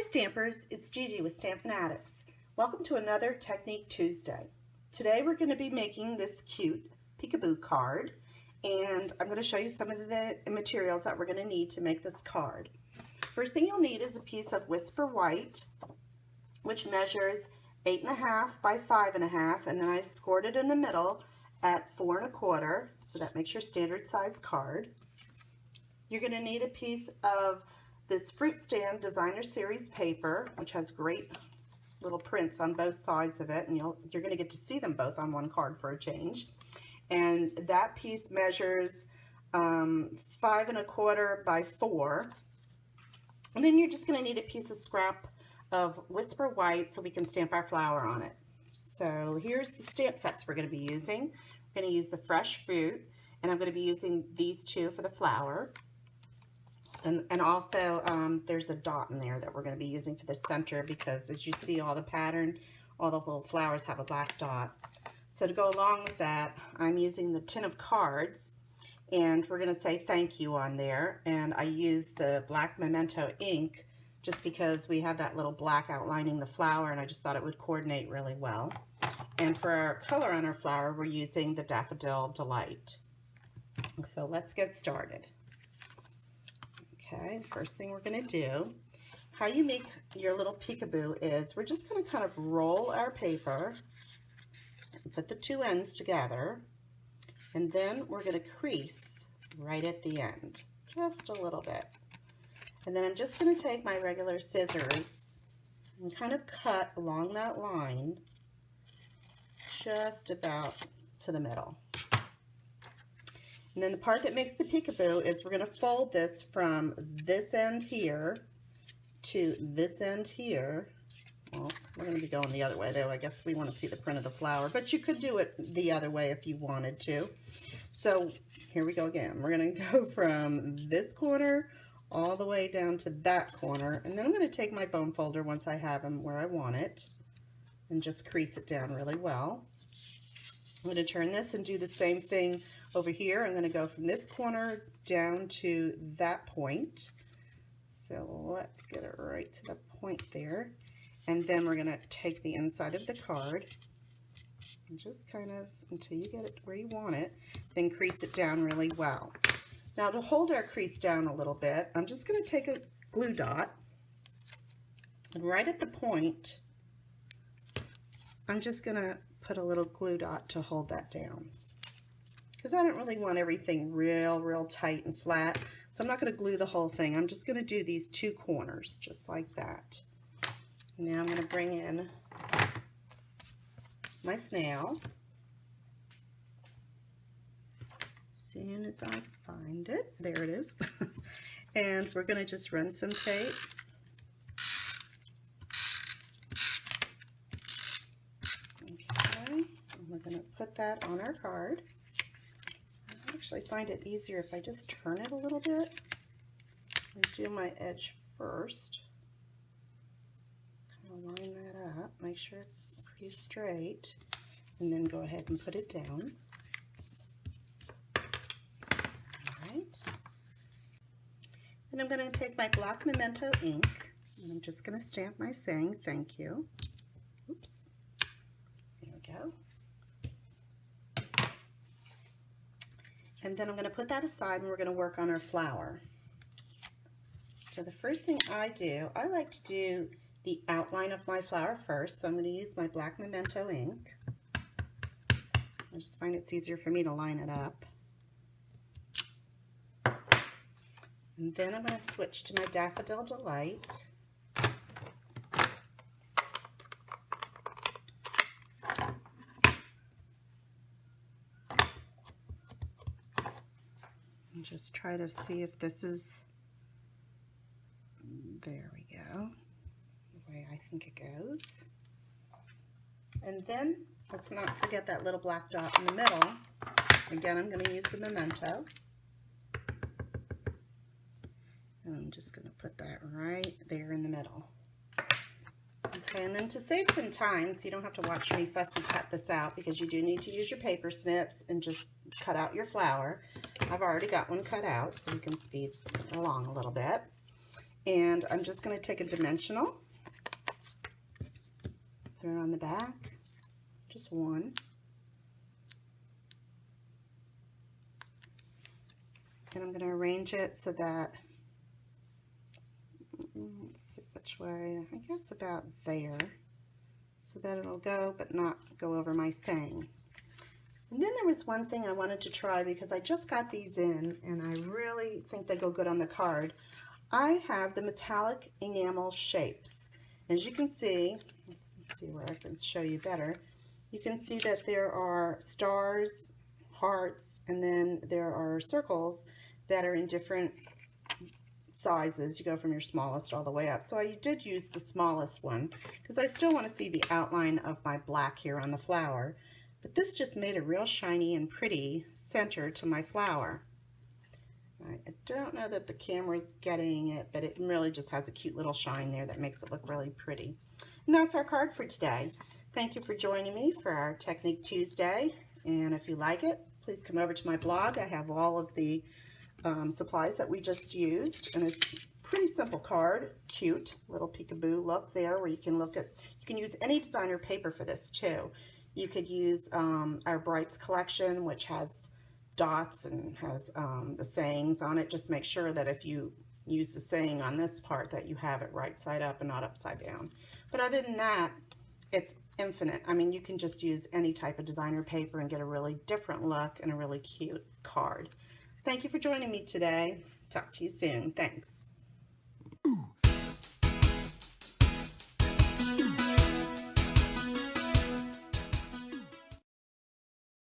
Stampers, it's Gigi with StampFunatics. Welcome to another Technique Tuesday. Today we're going to be making this cute Peekaboo card, and I'm going to show you some of the materials that we're going to need to make this card. First thing you'll need is a piece of Whisper White, which measures 8.5 by 5.5, and then I scored it in the middle at 4 1/4, so that makes your standard size card. You're going to need a piece of this Fruit Stand Designer Series paper, which has great little prints on both sides of it, and you're going to get to see them both on one card for a change. And that piece measures 5 1/4 by 4. And then you're just going to need a piece of scrap of Whisper White so we can stamp our flower on it. So here's the stamp sets we're going to be using. We're going to use the fresh fruit, and I'm going to be using these two for the flower. And also there's a dot in there that we're going to be using for the center, because as you see, all the pattern, all the little flowers have a black dot. So to go along with that, I'm using the tin of cards, and we're going to say thank you on there. And I use the black Memento ink just because we have that little black outlining the flower, and I just thought it would coordinate really well. And for our color on our flower, we're using the Daffodil Delight. So let's get started. Okay, first thing we're going to do, how you make your little peekaboo is we're just going to kind of roll our paper, put the two ends together, and then we're going to crease right at the end, just a little bit. And then I'm just going to take my regular scissors and kind of cut along that line just about to the middle. And then the part that makes the peekaboo is we're going to fold this from this end here to this end here. Well, we're going to be going the other way though. I guess we want to see the print of the flower, but you could do it the other way if you wanted to. So here we go again. We're going to go from this corner all the way down to that corner, and then I'm going to take my bone folder once I have them where I want it and just crease it down really well. I'm going to turn this and do the same thing over here. I'm going to go from this corner down to that point. So let's get it right to the point there. And then we're going to take the inside of the card and just kind of, until you get it where you want it, then crease it down really well. Now to hold our crease down a little bit, I'm just going to take a glue dot, and right at the point, I'm just going to put a little glue dot to hold that down, because I don't really want everything real tight and flat. So I'm not going to glue the whole thing. I'm just going to do these two corners just like that. Now I'm going to bring in my snail. As soon as I find it, there it is. And we're going to just run some tape. We're going to put that on our card. I actually find it easier if I just turn it a little bit and do my edge first. Kind of line that up, make sure it's pretty straight, and then go ahead and put it down. Alright. Then I'm going to take my black Memento ink, and I'm just going to stamp my saying thank you. Oops. There we go. And then I'm going to put that aside, and we're going to work on our flower. So the first thing I do, I like to do the outline of my flower first. So I'm going to use my black Memento ink. I just find it's easier for me to line it up. And then I'm going to switch to my Daffodil Delight. Just try to see if this is, there we go, the way I think it goes. And then let's not forget that little black dot in the middle. Again, I'm going to use the Memento, and I'm just going to put that right there in the middle. Okay, and then to save some time, so you don't have to watch me fussy cut this out, because you do need to use your paper snips and just cut out your flower. I've already got one cut out, so we can speed along a little bit. And I'm just going to take a dimensional, put it on the back, just one. And I'm going to arrange it so that, let's see which way, I guess about there, so that it'll go but not go over my saying. And then there was one thing I wanted to try because I just got these in and I really think they go good on the card. I have the metallic enamel shapes. As you can see, let's see where I can show you better. You can see that there are stars, hearts, and then there are circles that are in different sizes. You go from your smallest all the way up. So I did use the smallest one because I still want to see the outline of my black here on the flower. But this just made a real shiny and pretty center to my flower. I don't know that the camera's getting it, but it really just has a cute little shine there that makes it look really pretty. And that's our card for today. Thank you for joining me for our Technique Tuesday. And if you like it, please come over to my blog. I have all of the supplies that we just used, and it's a pretty simple card, cute little peekaboo look there where you can look at, you can use any designer paper for this too. You could use our Brights collection, which has dots and has the sayings on it. Just make sure that if you use the saying on this part that you have it right side up and not upside down. But other than that, it's infinite. I mean, you can just use any type of designer paper and get a really different look and a really cute card. Thank you for joining me today. Talk to you soon. Thanks.